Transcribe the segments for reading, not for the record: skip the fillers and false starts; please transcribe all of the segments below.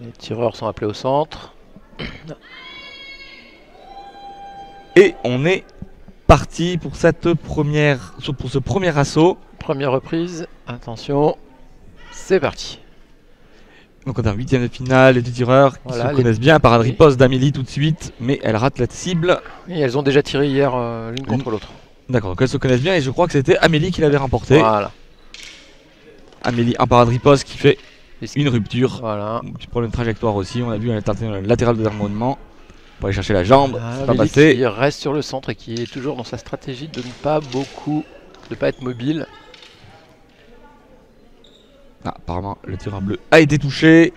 Les tireurs sont appelés au centre. Et on est parti pour cette pour ce premier assaut. Première reprise, attention, c'est parti. Donc on a un huitième de finale, les deux tireurs qui Voilà, se connaissent bien. Parade riposte d'Amélie tout de suite, mais elle rate la cible. Et elles ont déjà tiré hier l'une contre l'autre. D'accord, donc elles se connaissent bien et je crois que c'était Amélie qui l'avait remporté. Voilà. Amélie en parade riposte qui fait une rupture. Voilà. Un petit problème de trajectoire aussi, on a vu elle est le latéral de l'harmonement pour aller chercher la jambe, c'est pas Amélie passé. qui reste sur le centre et qui est toujours dans sa stratégie de ne pas être mobile. Ah, apparemment le tireur bleu a été touché.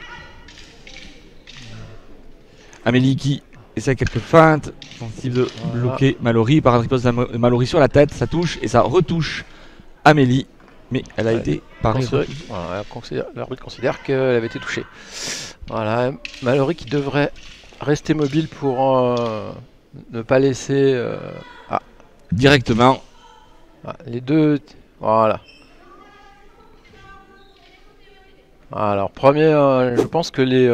Amélie qui essaie quelques feintes, tentative de bloquer Mallory, parade riposte de Mallory sur la tête, ça touche et ça retouche Amélie, mais elle a été parée. Voilà, l'arbitre considère qu'elle avait été touchée. Voilà, Mallory qui devrait rester mobile pour ne pas laisser directement. Les deux, voilà. Alors premier, je pense que des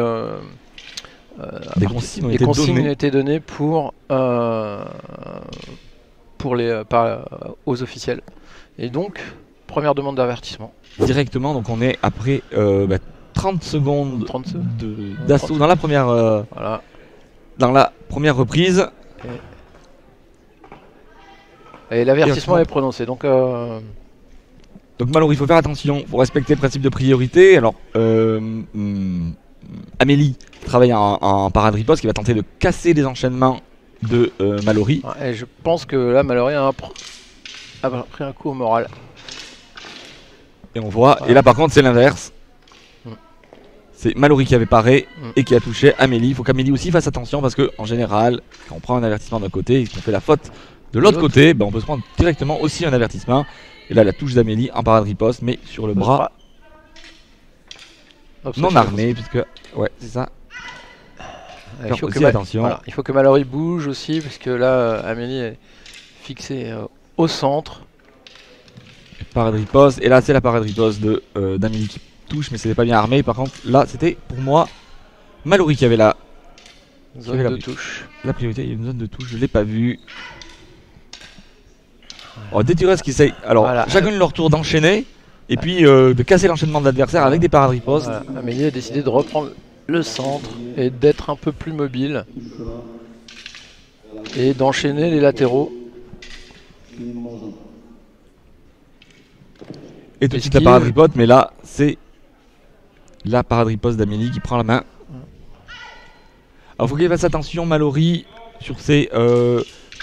consignes ont été données pour aux officiels. Et donc, première demande d'avertissement. Directement, donc on est après 30 secondes d'assaut 30. dans la première voilà. Dans la première reprise. Et l'avertissement est prononcé. Donc Mallory, il faut faire attention, il faut respecter le principe de priorité. Alors Amélie travaille en parade riposte qui va tenter de casser les enchaînements de Mallory. Et je pense que là Mallory a pris un coup au moral. Et on voit, et là par contre c'est l'inverse. C'est Mallory qui avait paré et qui a touché Amélie. Il faut qu'Amélie aussi fasse attention parce que en général, quand on prend un avertissement d'un côté et qu'on fait la faute de l'autre côté, on peut se prendre directement aussi un avertissement. Et là la touche d'Amélie en parade riposte, mais sur le bras non armé, puisque ouais c'est ça. Il faut, attention. Il faut que Mallory bouge aussi, parce que là Amélie est fixée au centre. Parade riposte, et là c'est la parade riposte d'Amélie qui touche, mais c'était pas bien armé. Par contre là c'était pour moi Mallory qui avait la zone de touche. La priorité, il y a une zone de touche, je l'ai pas vue. Oh, des tireuses qui essayent chacune leur tour d'enchaîner et puis de casser l'enchaînement de l'adversaire avec des parades ripostes. Voilà. Amélie a décidé de reprendre le centre et d'être un peu plus mobile et d'enchaîner les latéraux. Et tout de suite la parade riposte, mais là c'est la parade riposte d'Amélie qui prend la main. Alors il faut qu'elle fasse attention Mallory sur ses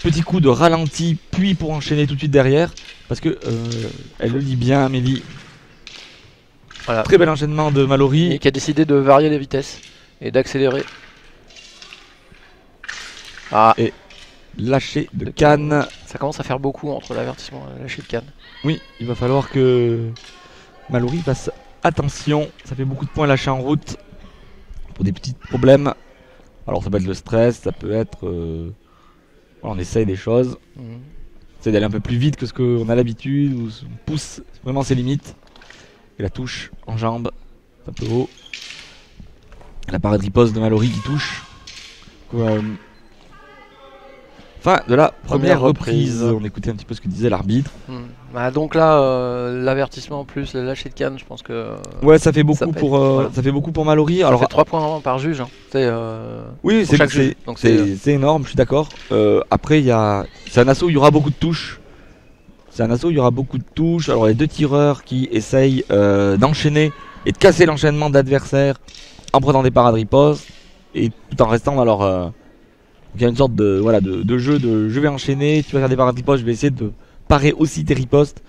petits coups de ralenti, puis pour enchaîner tout de suite derrière, parce que elle le lit bien Amélie. Voilà. Très bel enchaînement de Mallory. Et qui a décidé de varier les vitesses et d'accélérer. Et lâcher de canne. Ça commence à faire beaucoup entre l'avertissement et le lâcher de canne. Oui, il va falloir que Mallory fasse attention. Ça fait beaucoup de points lâchés en route pour des petits problèmes. Alors ça peut être le stress, ça peut être... on essaye des choses. On essaye d'aller un peu plus vite que ce qu'on a l'habitude, ou on pousse vraiment ses limites. Et la touche en jambe, un peu haut. La parade riposte de Mallory qui touche. Fin de la première reprise. On écoutait un petit peu ce que disait l'arbitre. Donc là, l'avertissement plus le lâcher de canne, je pense que... Ouais, ça fait beaucoup, ça fait beaucoup pour Mallory. Ça fait 3 points par juge. Oui, c'est énorme, je suis d'accord. Après, c'est un assaut où il y aura beaucoup de touches. Alors les deux tireurs qui essayent d'enchaîner et de casser l'enchaînement de l'adversaire en prenant des parades ripostes et tout en restant dans leur... il y a une sorte de jeu de je vais enchaîner, tu vas faire des parades ripostes, je vais essayer de parer aussi tes ripostes.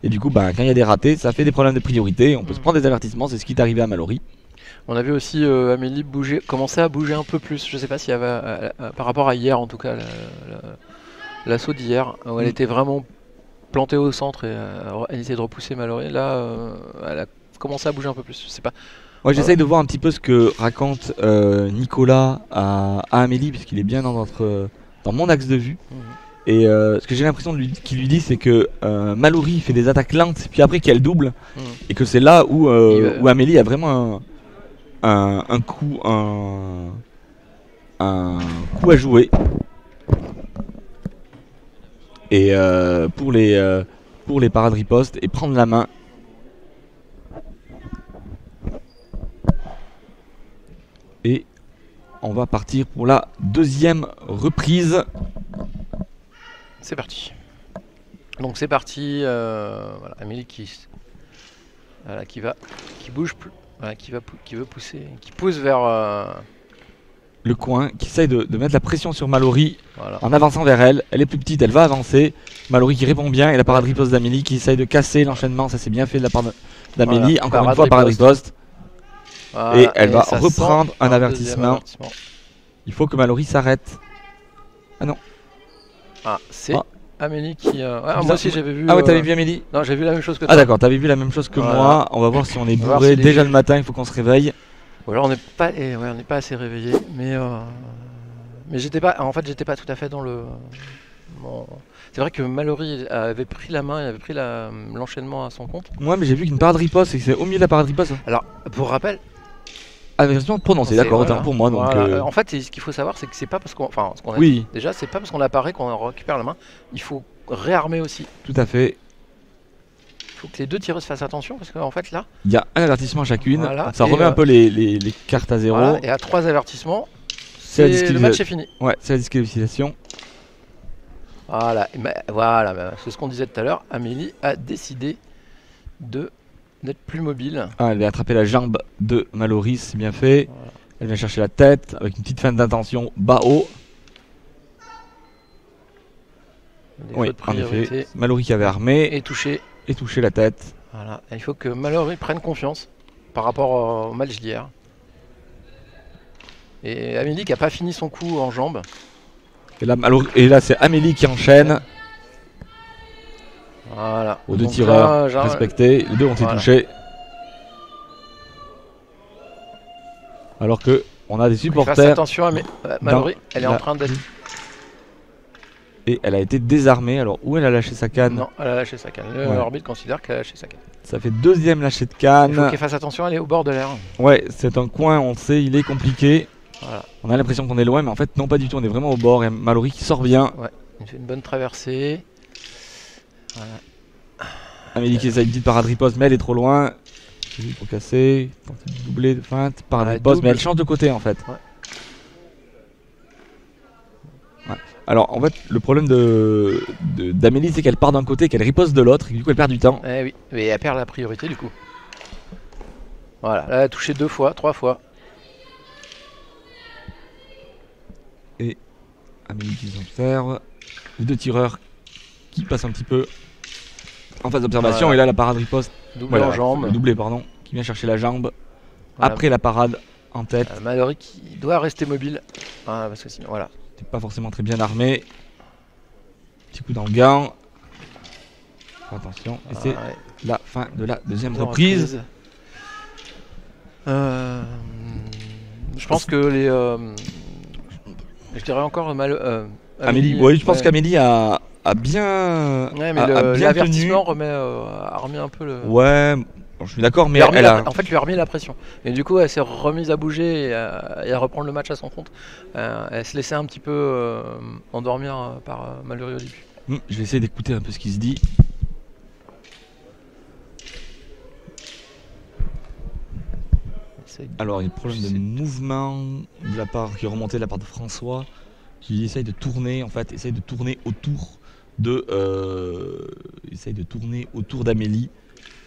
Et du coup, quand il y a des ratés, ça fait des problèmes de priorité. On peut se prendre des avertissements, c'est ce qui est arrivé à Mallory. On a vu aussi Amélie commencer à bouger un peu plus. Je sais pas s'il y avait, par rapport à hier en tout cas, l'assaut d'hier, où elle était vraiment plantée au centre et elle essayait de repousser Mallory. Là, elle a commencé à bouger un peu plus. Je sais pas. Ouais, j'essaye de voir un petit peu ce que raconte Nicolas à Amélie, puisqu'il est bien dans mon axe de vue. Et ce que j'ai l'impression qu'il lui dit, c'est que Mallory fait des attaques lentes, puis après qu'elle double, et que c'est là où Amélie a vraiment un coup à jouer. Et pour les parades riposte et prendre la main. Et on va partir pour la deuxième reprise. C'est parti. Donc c'est parti. Voilà, Amélie qui bouge plus, voilà, qui veut pousser, qui pousse vers le coin, qui essaye de mettre la pression sur Mallory voilà. En avançant vers elle. Elle est plus petite, elle va avancer. Mallory qui répond bien et la parade riposte d'Amélie qui essaye de casser l'enchaînement. Ça c'est bien fait de la part d'Amélie. Voilà, encore une fois, parade riposte. Voilà, et elle va reprendre un avertissement. Il faut que Mallory s'arrête. Ah non. Ah, c'est Amélie qui. Moi aussi j'avais vu. Ah ouais, t'avais vu Amélie? Non, j'ai vu la même chose que toi. Ah d'accord, t'avais vu la même chose que moi. On va voir si on est bourré. Déjà le matin, il faut qu'on se réveille. Ou alors on n'est pas assez réveillé. Mais j'étais pas. En fait, j'étais pas tout à fait dans le. C'est vrai que Mallory avait pris la main, il avait pris l'enchaînement à son compte. Ouais, mais j'ai vu qu'une parade riposte, c'est au milieu de la parade riposte. Alors, pour rappel. Avertissement prononcé, d'accord, autant pour moi. Donc En fait, ce qu'il faut savoir, c'est que c'est pas parce qu'on. Enfin, ce qu'on a dit, déjà, c'est pas parce qu'on apparaît qu'on récupère la main. Il faut réarmer aussi. Tout à fait. Il faut que les deux tireuses fassent attention parce qu'en fait, là. Il y a un avertissement chacune. Voilà, ça remet un peu les cartes à zéro. Voilà, et à 3 avertissements, le match est fini. Ouais, c'est la disqualification. Voilà, c'est ce qu'on disait tout à l'heure. Amélie a décidé d'être plus mobile. Ah, elle vient attraper la jambe de Mallory, c'est bien fait. Voilà. Elle vient chercher la tête avec une petite feinte d'intention bas-haut. Oui, en effet. Mallory qui avait armé. Et touché la tête. Voilà, et il faut que Mallory prenne confiance par rapport au match d'hier. Et Amélie qui n'a pas fini son coup en jambe. Et là c'est Amélie qui enchaîne. Voilà. Aux deux tireurs respectés. Les deux ont été touchés. Alors que on a des supporters. Fasse attention à Mallory, elle est en train d'être. Et elle a été désarmée. Alors où elle a lâché sa canne? Non, elle a lâché sa canne. L'arbitre considère qu'elle a lâché sa canne. Ça fait deuxième lâché de canne. Il faut qu'elle fasse attention, elle est au bord de l'air. Ouais, c'est un coin, on le sait, il est compliqué. Voilà. On a l'impression qu'on est loin, mais en fait non, pas du tout, on est vraiment au bord. Et Mallory qui sort bien. Ouais, il fait une bonne traversée. Voilà. Amélie qui essaye une petite parade riposte, mais elle est trop loin. Pour casser, tenter de doubler de feinte, parade riposte, mais elle change de côté en fait. Ouais. Alors en fait, le problème d'Amélie, c'est qu'elle part d'un côté, qu'elle riposte de l'autre, et du coup elle perd du temps. Eh oui, mais elle perd la priorité du coup. Voilà, là elle a touché 2 fois, 3 fois. Et Amélie qui s'observe. Les deux tireurs qui passent un petit peu en phase d'observation. Et là la parade riposte. Doublé en jambe. Doublé, pardon. Qui vient chercher la jambe. Voilà. Après la parade en tête. Mallory qui doit rester mobile. Parce que sinon, voilà. T'es pas forcément très bien armé. Petit coup dans le gant. Attention. Et c'est la fin de la deuxième reprise. Je pense que les. Je dirais encore Amélie. Oui, je pense qu'Amélie a bien. Ouais, mais l'avertissement a remis un peu le. Ouais. Bon, je suis d'accord, mais en fait, lui a remis la pression. Et du coup, elle s'est remise à bouger et à reprendre le match à son compte. Elle se laissait un petit peu endormir par Mallory au début. Je vais essayer d'écouter un peu ce qui se dit. Alors, il y a un problème de mouvement de la part qui est remonté de la part de François, qui essaye de tourner autour d'Amélie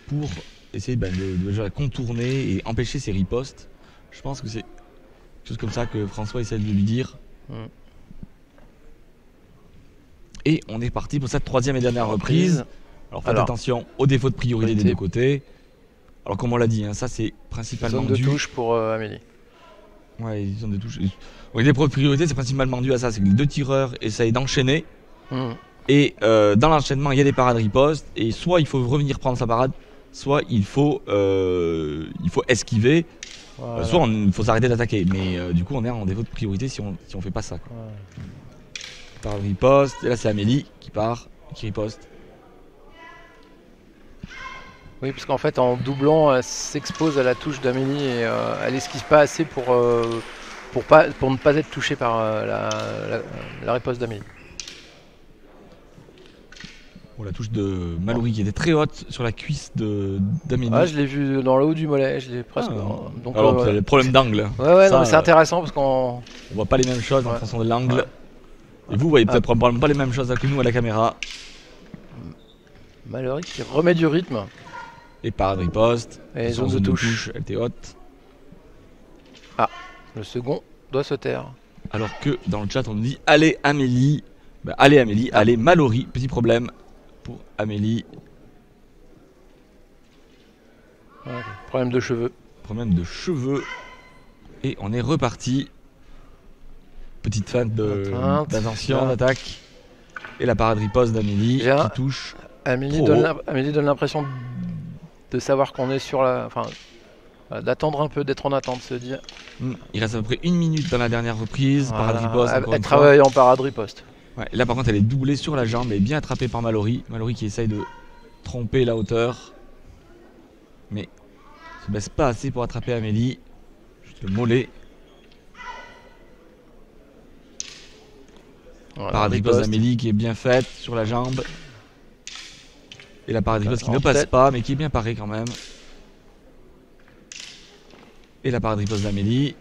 pour essayer de contourner et empêcher ses ripostes. Je pense que c'est quelque chose comme ça que François essaie de lui dire. Et on est parti pour cette troisième et dernière reprise. Alors faites attention aux défauts de priorité des deux côtés. Alors comme on l'a dit, ça c'est principalement zone de touche pour Amélie. Ouais, zone de touche. Les défauts de priorité c'est principalement dû à ça, c'est que les deux tireurs essayent d'enchaîner. Et dans l'enchaînement il y a des parades ripostes. Et soit il faut revenir prendre sa parade, soit il faut esquiver, soit il faut s'arrêter d'attaquer. Mais du coup on est en défaut de priorité si on fait pas ça. Par riposte. Et là, c'est Amélie qui part, qui riposte. Oui, parce qu'en fait, en doublant, elle s'expose à la touche d'Amélie et elle esquive pas assez pour ne pas être touchée par la riposte d'Amélie. Bon, la touche de Mallory qui était très haute sur la cuisse d'Amélie. Ah, je l'ai vu dans le haut du mollet, je l'ai presque. Donc, alors, c'est le problème d'angle. Ouais, non, mais c'est intéressant parce qu'on voit pas les mêmes choses en fonction de l'angle. Et vous voyez peut-être probablement pas les mêmes choses que nous à la caméra. Mallory qui remet du rythme. Et parade riposte. Et zone de touche. Elle était haute. Ah, le second doit se taire. Alors que dans le chat on nous dit allez Amélie. Bah, allez Amélie, allez Mallory. Petit problème pour Amélie. Ouais, problème de cheveux. Problème de cheveux. Et on est reparti. Petite feinte d'attention, d'attaque. Et la parade riposte d'Amélie qui touche. Amélie donne l'impression de savoir qu'on est sur la... Enfin, d'attendre un peu, d'être en attente, se dire... Il reste à peu près 1 minute dans la dernière reprise. Voilà. Parade riposte. Elle travaille en parade riposte. Ouais, là par contre elle est doublée sur la jambe, elle est bien attrapée par Mallory. Mallory qui essaye de tromper la hauteur. Mais se baisse pas assez pour attraper Amélie. Juste le mollet. Voilà, parade riposte d'Amélie qui est bien faite sur la jambe. Et la parade riposte qui ne passe pas mais qui est bien parée quand même. Et la parade riposte d'Amélie.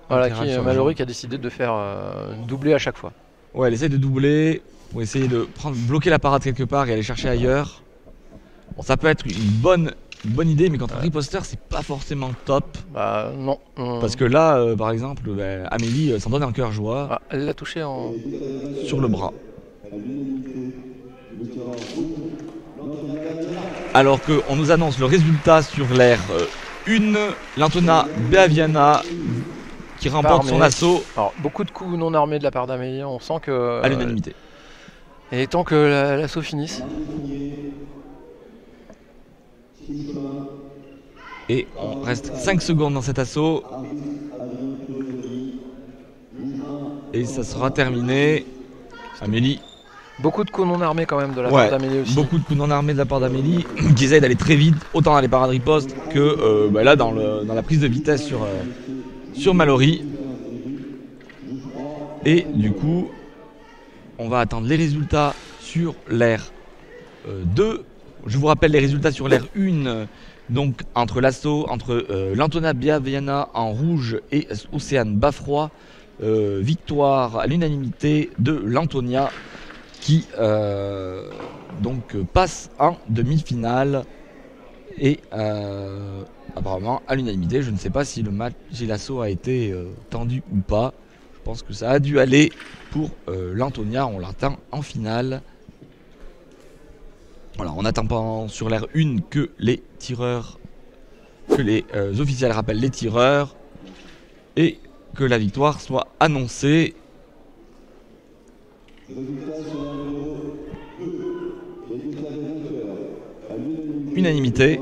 Voilà, Mallory qui a décidé de faire doubler à chaque fois. Ouais, elle essaye de doubler pour essayer de bloquer la parade quelque part et aller chercher ailleurs. Bon, ça peut être une bonne idée, mais contre un riposteur, c'est pas forcément top. Bah non. Parce que là, par exemple, Amélie s'en donne un cœur joie. Ah, elle l'a touché sur le bras. Alors qu'on nous annonce le résultat sur l'air 1, l'Antona Beaviana qui remporte son assaut. Alors, beaucoup de coups non armés de la part d'Amélie, on sent que... à l'unanimité. Et tant que l'assaut finisse. Et on reste 5 secondes dans cet assaut. Et ça sera terminé. Amélie. Beaucoup de coups non armés quand même de la part d'Amélie aussi. Beaucoup de coups non armés de la part d'Amélie qui essaye d'aller très vite, autant dans les parades riposte que là dans la prise de vitesse sur Mallory. Et du coup, on va attendre les résultats sur l'air 2. Je vous rappelle les résultats sur l'air 1. Donc entre l'assaut, entre l'Antona Beaviana en rouge et Océane Bafroy. Victoire à l'unanimité de l'Antonia qui donc passe en demi-finale et apparemment à l'unanimité. Je ne sais pas si le match et l'assaut a été tendu ou pas. Je pense que ça a dû aller pour l'Antonia. On l'attend en finale. Voilà, on attend pas sur l'air 1 que les tireurs, que les officiels rappellent les tireurs et que la victoire soit annoncée. Unanimité.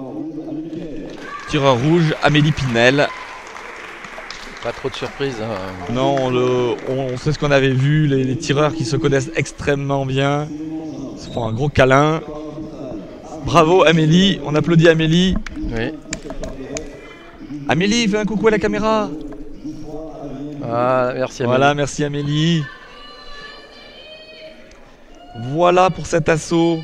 Tireur rouge, Amélie Pinel. Pas trop de surprise. Hein. Non, on sait ce qu'on avait vu, les tireurs qui se connaissent extrêmement bien. Ils se font un gros câlin. Bravo Amélie, on applaudit Amélie. Oui. Amélie, fais un coucou à la caméra. Ah, merci Amélie. Voilà, merci Amélie. Voilà pour cet assaut